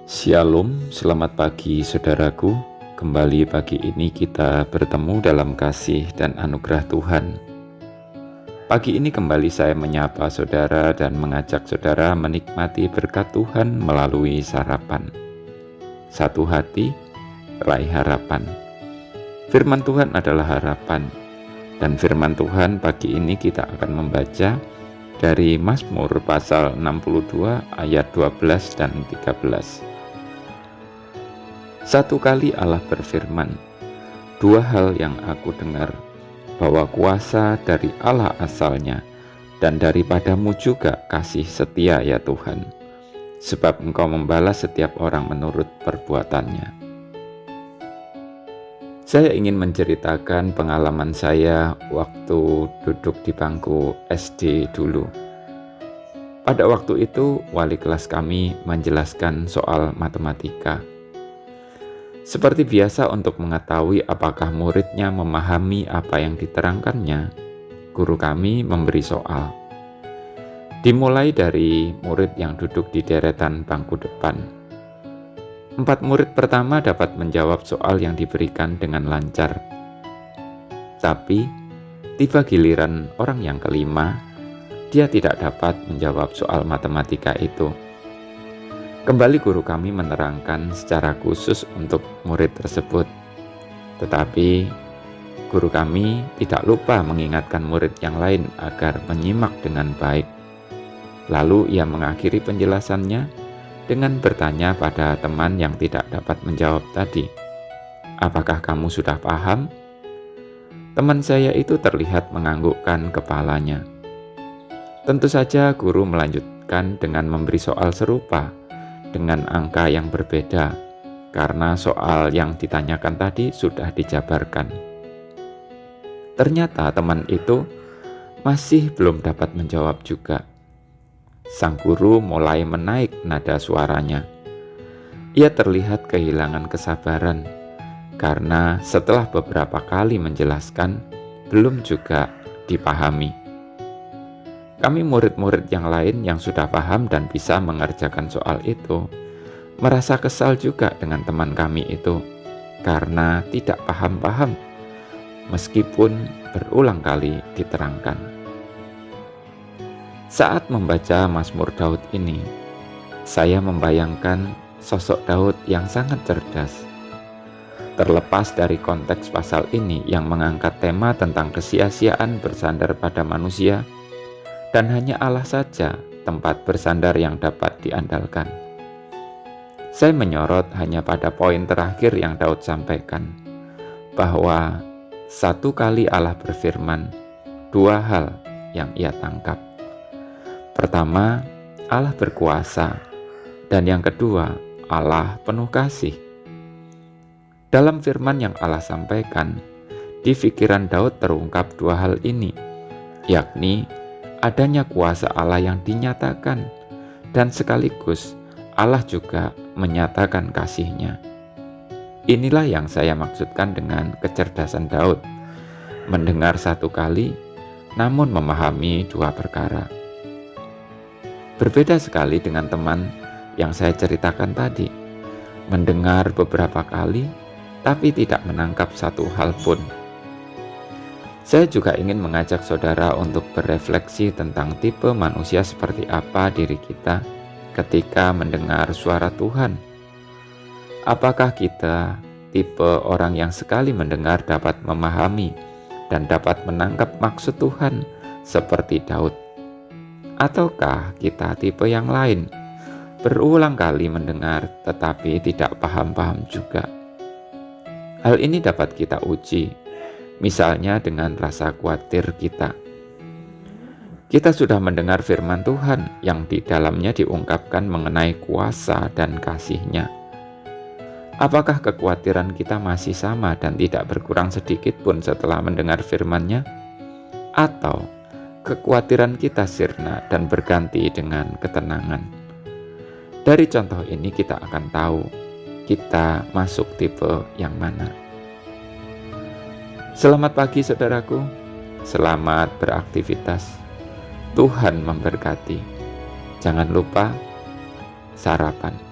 Shalom, selamat pagi saudaraku. Kembali pagi ini kita bertemu dalam kasih dan anugerah Tuhan. Pagi ini kembali saya menyapa saudara dan mengajak saudara menikmati berkat Tuhan melalui sarapan. Satu hati, raih harapan. Firman Tuhan adalah harapan, dan firman Tuhan pagi ini kita akan membaca dari Mazmur pasal 62 ayat 12 dan 13. Satu kali Allah berfirman, dua hal yang aku dengar, bahwa kuasa dari Allah asalnya, dan daripadamu juga kasih setia ya Tuhan, sebab Engkau membalas setiap orang menurut perbuatannya. Saya ingin menceritakan pengalaman saya waktu duduk di bangku SD dulu. Pada waktu itu, wali kelas kami menjelaskan soal matematika. Seperti biasa, untuk mengetahui apakah muridnya memahami apa yang diterangkannya, guru kami memberi soal. Dimulai dari murid yang duduk di deretan bangku depan. 4 murid pertama dapat menjawab soal yang diberikan dengan lancar. Tapi, tiba giliran orang yang kelima, dia tidak dapat menjawab soal matematika itu. Kembali guru kami menerangkan secara khusus untuk murid tersebut. Tetapi guru kami tidak lupa mengingatkan murid yang lain agar menyimak dengan baik. Lalu ia mengakhiri penjelasannya dengan bertanya pada teman yang tidak dapat menjawab tadi, "Apakah kamu sudah paham?" Teman saya itu terlihat menganggukkan kepalanya. Tentu saja guru melanjutkan dengan memberi soal serupa dengan angka yang berbeda, karena soal yang ditanyakan tadi sudah dijabarkan. Ternyata teman itu masih belum dapat menjawab juga. Sang guru mulai menaik nada suaranya. Ia terlihat kehilangan kesabaran, karena setelah beberapa kali menjelaskan, belum juga dipahami. Kami murid-murid yang lain yang sudah paham dan bisa mengerjakan soal itu, merasa kesal juga dengan teman kami itu, karena tidak paham-paham, meskipun berulang kali diterangkan. Saat membaca Mazmur Daud ini, saya membayangkan sosok Daud yang sangat cerdas. Terlepas dari konteks pasal ini yang mengangkat tema tentang kesia-siaan bersandar pada manusia, dan hanya Allah saja tempat bersandar yang dapat diandalkan. Saya menyorot hanya pada poin terakhir yang Daud sampaikan, bahwa satu kali Allah berfirman, dua hal yang ia tangkap. Pertama, Allah berkuasa, dan yang kedua, Allah penuh kasih. Dalam firman yang Allah sampaikan, di pikiran Daud terungkap dua hal ini, yakni adanya kuasa Allah yang dinyatakan, dan sekaligus Allah juga menyatakan kasih-Nya. Inilah yang saya maksudkan dengan kecerdasan Daud, mendengar satu kali, namun memahami dua perkara. Berbeda sekali dengan teman yang saya ceritakan tadi, mendengar beberapa kali, tapi tidak menangkap satu hal pun. Saya juga ingin mengajak saudara untuk berefleksi tentang tipe manusia seperti apa diri kita ketika mendengar suara Tuhan. Apakah kita tipe orang yang sekali mendengar dapat memahami dan dapat menangkap maksud Tuhan seperti Daud? Ataukah kita tipe yang lain, berulang kali mendengar tetapi tidak paham-paham juga? Hal ini dapat kita uji, misalnya dengan rasa khawatir kita. Kita sudah mendengar firman Tuhan yang di dalamnya diungkapkan mengenai kuasa dan kasih-Nya. Apakah kekhawatiran kita masih sama dan tidak berkurang sedikit pun setelah mendengar firman-Nya? Atau kekhawatiran kita sirna dan berganti dengan ketenangan? Dari contoh ini kita akan tahu kita masuk tipe yang mana. Selamat pagi saudaraku, selamat beraktivitas. Tuhan memberkati. Jangan lupa sarapan.